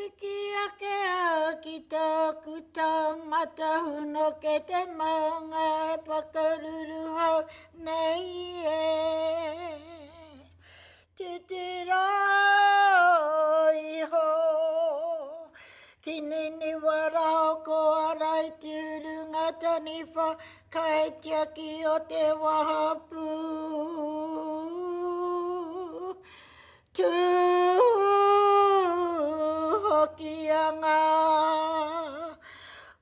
piki ake au ki tōku taumata huno ke te maunga e pakaruru hau nei e. Te roi ho, ki nini warao ko arai te urunga tani whakaitia ki o te wahapu. Tū Hokianga,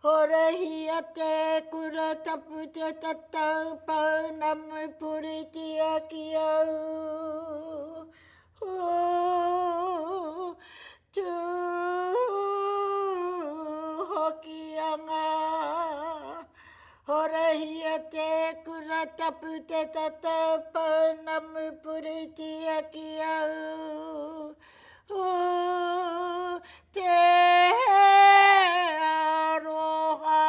horehia te kura tapu te tatau pau na mupuriti aki au. Tū Hokianga, horehia te kura tapu te tatau pau na mupuriti aki au. Te aroha,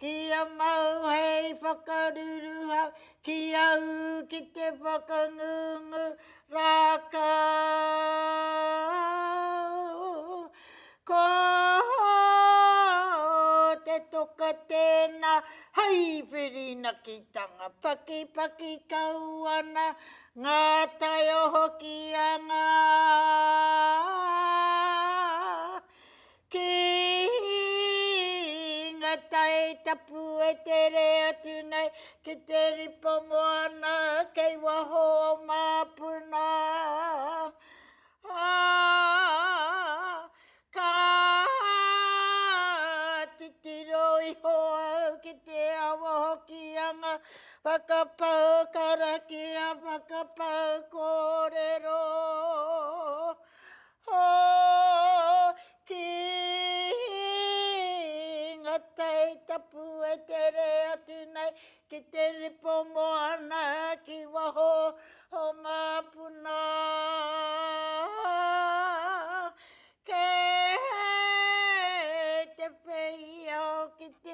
kia mau hei whakaruru hau, ki au ki te whakangungu rākau. Ko te toka tēnā, hei whirina ki tanga, paki paki kauana, ngā tai o Hokianga. Ki ngā tai tapu e tere atu nei, ki te ripo moana, kei waho o māpuna. Ka titiro iho au ki te awa Hokianga, whakapau karakia, whakapau kōrero. Ki ngā tai tapu e tere atu nei, ki te ripo moana, ki waho o māpuna. Ke te whia o ki te